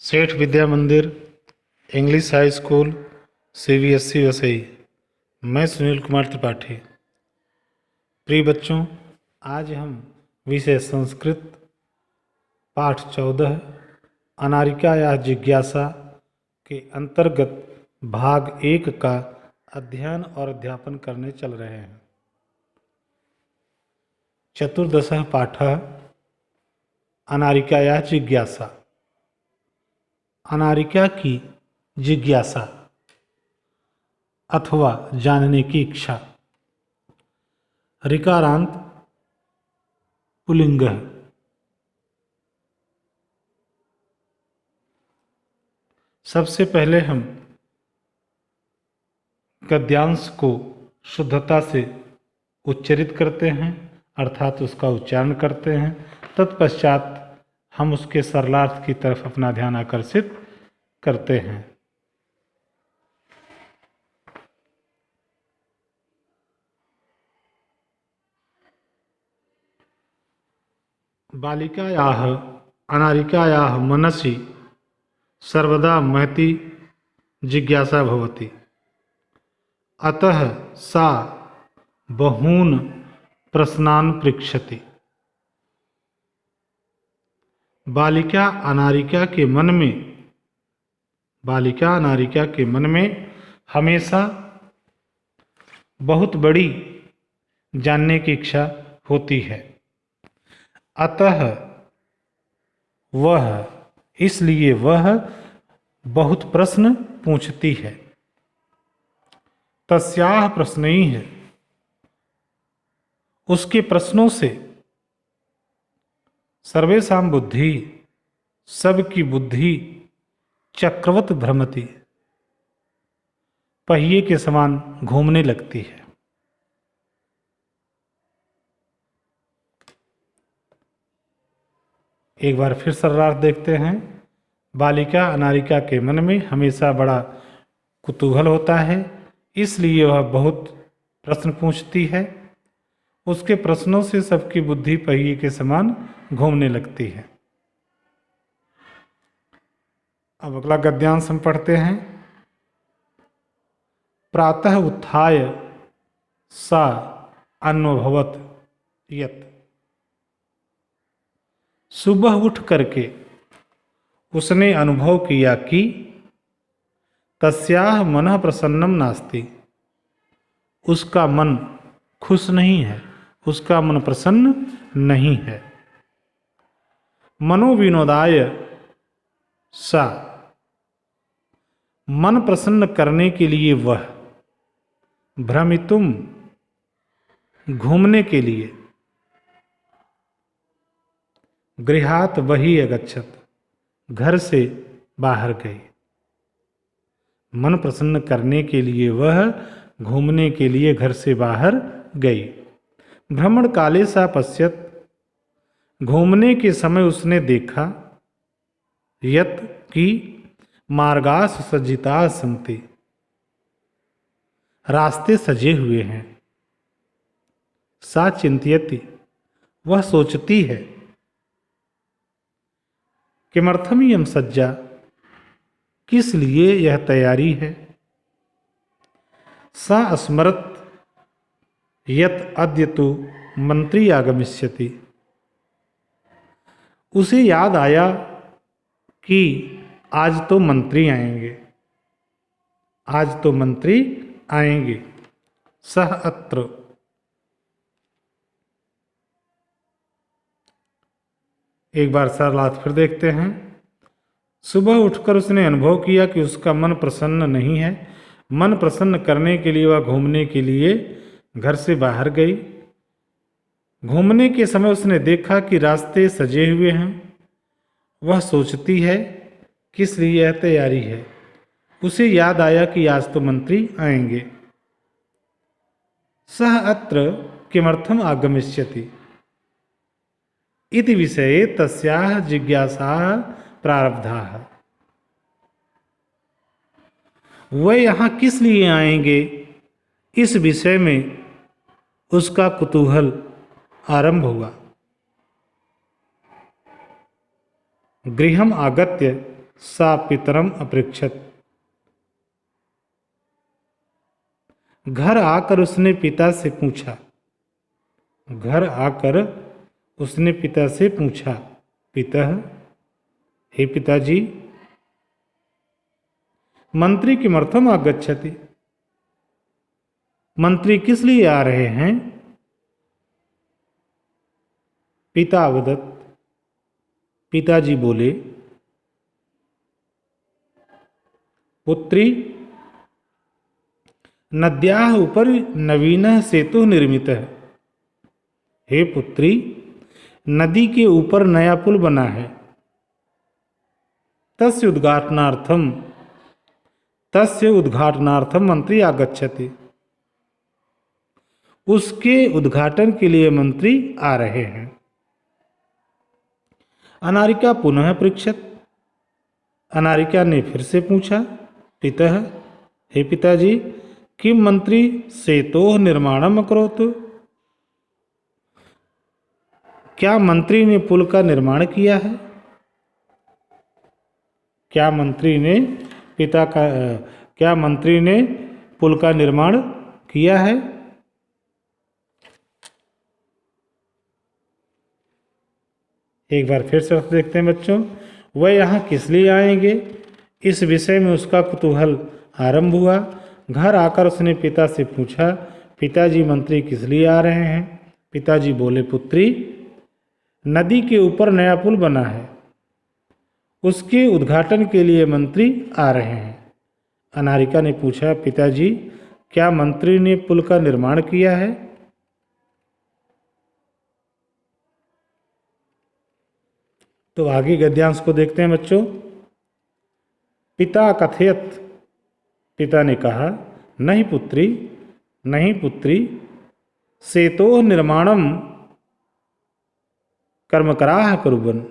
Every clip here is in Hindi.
सेठ विद्या मंदिर English high school CBSE Vasai. मैं सुनील कुमार त्रिपाठी। प्रिय बच्चों, आज हम विषय संस्कृत पाठ 14 अनारिका या जिज्ञासा के अंतर्गत भाग 1 का अध्ययन और अध्यापन करने चल रहे हैं। चतुर्दशः पाठः अनारिका या जिज्ञासा। अनारिका की जिज्ञासा अथवा जानने की इच्छा। ऋकारांत पुल्लिंग है। सबसे पहले हम गद्यांश को शुद्धता से उच्चरित करते हैं, अर्थात उसका उच्चारण करते हैं। तत्पश्चात हम उसके सरलार्थ की तरफ अपना ध्यान आकर्षित करते हैं। बालिकायाः अनारिकायाः मनसि सर्वदा महती जिज्ञासा भवति, अतः सा बहून् प्रश्नान् पृच्छति। बालिका अनारिका के मन में हमेशा बहुत बड़ी जानने की इच्छा होती है। अतः इसलिए वह बहुत प्रश्न पूछती है। तस्याः प्रश्नैः उसके प्रश्नों से सर्वेषां बुद्धि सबकी बुद्धि चक्रवत भ्रमति पहिए के समान घूमने लगती है। एक बार फिर सरलार्थ देखते हैं। बालिका अनारिका के मन में हमेशा बड़ा कुतूहल होता है, इसलिए वह बहुत प्रश्न पूछती है। उसके प्रश्नों से सबकी बुद्धि पहिए के समान घूमने लगती है। अब अगला गद्यांश हम पढ़ते हैं। प्रातः उत्थाय सा अन्वभवत यत्। सुबह उठ करके उसने अनुभव किया कि तस्याः मनः प्रसन्नम नास्ति, उसका मन खुश नहीं है, उसका मन प्रसन्न नहीं है। मनोविनोदाय सा, मन प्रसन्न करने के लिए वह, भ्रमितुम घूमने के लिए, गृहात् बहिः अगच्छत् घर से बाहर गई। मन प्रसन्न करने के लिए वह घूमने के लिए घर से बाहर गई। भ्रमण काले सा पश्यत, घूमने के समय उसने देखा, यत् कि मार्गास सज्जिता सन्ति, रास्ते सजे हुए हैं। सा चिंतयति, वह सोचती है। किमर्थम इयं सज्जा, किस लिए यह तैयारी है। सा स्मरत यत् अद्य तु मंत्री आगमिष्यति, उसे याद आया कि आज तो मंत्री आएंगे, आज तो मंत्री आएंगे। सह अत्र, एक बार सरलार्थ फिर देखते हैं। सुबह उठकर उसने अनुभव किया कि उसका मन प्रसन्न नहीं है। मन प्रसन्न करने के लिए वह घूमने के लिए घर से बाहर गई। घूमने के समय उसने देखा कि रास्ते सजे हुए हैं। वह सोचती है किस लिए यह तैयारी है। उसे याद आया कि आज तो मंत्री आएंगे। सह अत्र किमर्थम आगमिष्यति इति विषये तस्याः जिज्ञासाः प्रारब्धाः। वह यहाँ किस लिए आएंगे, इस विषय में उसका कुतूहल आरंभ हुआ। गृहम आगत्य सा पितरम अपृच्छत। घर आकर उसने पिता से पूछा, घर आकर उसने पिता से पूछा, पितः, हे पिताजी, मंत्री किमर्थम आगच्छति, मंत्री किस लिए आ रहे हैं? पिता अवदत्, पिताजी बोले, पुत्री, नद्याः उपरि नवीनः सेतुः निर्मितः। हे पुत्री, नदी के ऊपर नया पुल बना है। तस्य उद्घाटनार्थम मंत्री आगच्छति, उसके उद्घाटन के लिए मंत्री आ रहे हैं। अनारिका पुनः पृच्छत, अनारिका ने फिर से पूछा, पितः, हे पिताजी, किम मंत्री सेतोः निर्माणम अकरोत्, क्या मंत्री ने पुल का निर्माण किया है? क्या मंत्री ने पुल का निर्माण किया है? एक बार फिर से अर्थ देखते हैं बच्चों। वह यहाँ किस लिए आएंगे, इस विषय में उसका कुतूहल आरंभ हुआ। घर आकर उसने पिता से पूछा, पिताजी, मंत्री किस लिए आ रहे हैं? पिताजी बोले, पुत्री, नदी के ऊपर नया पुल बना है, उसके उद्घाटन के लिए मंत्री आ रहे हैं। अनारिका ने पूछा, पिताजी, क्या मंत्री ने पुल का निर्माण किया है? तो आगे गद्यांश को देखते हैं बच्चों। पिता कथयत, पिता ने कहा, नहीं पुत्री, नहीं पुत्री, सेतोः निर्माणम कर्मकराः कुर्वन्,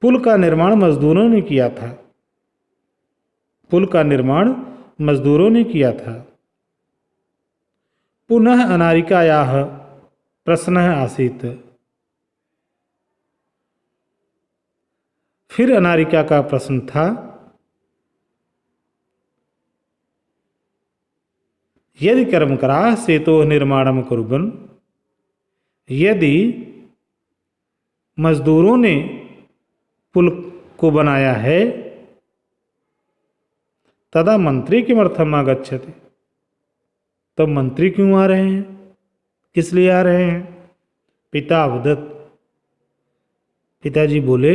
पुल का निर्माण मजदूरों ने किया था, पुल का निर्माण मजदूरों ने किया था। पुनः अनारिकायाः प्रश्नः आसीत्, फिर अनारिका का प्रश्न था, यदि कर्मकराः सेतोः निर्माणं कुर्वन्, यदि मजदूरों ने पुल को बनाया है, तदा मंत्री किमर्थम आगच्छति, तब मंत्री क्यों आ रहे हैं, किस लिए आ रहे हैं? पिता अवदत्, पिताजी बोले,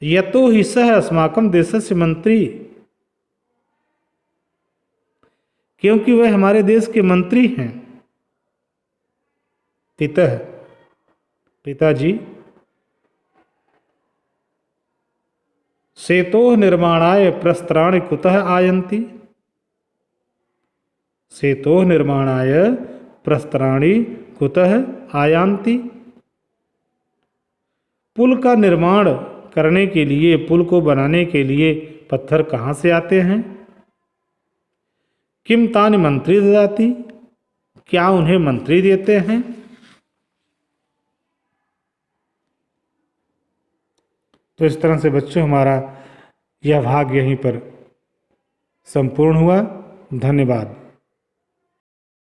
यतो हि सः अस्माकं देशस्य मंत्री, क्योंकि वह हमारे देश के मंत्री हैं। पितः, पिताजी, सेतोः निर्माणाय प्रस्त्राणि कुतः आयन्ति, सेतोः निर्माणाय प्रस्त्राणि कुतः आयान्ति, पुल का निर्माण करने के लिए, पुल को बनाने के लिए पत्थर कहाँ से आते हैं? किम तानि मंत्री ददाति, क्या उन्हें मंत्री देते हैं? तो इस तरह से बच्चों हमारा यह भाग यहीं पर संपूर्ण हुआ। धन्यवाद।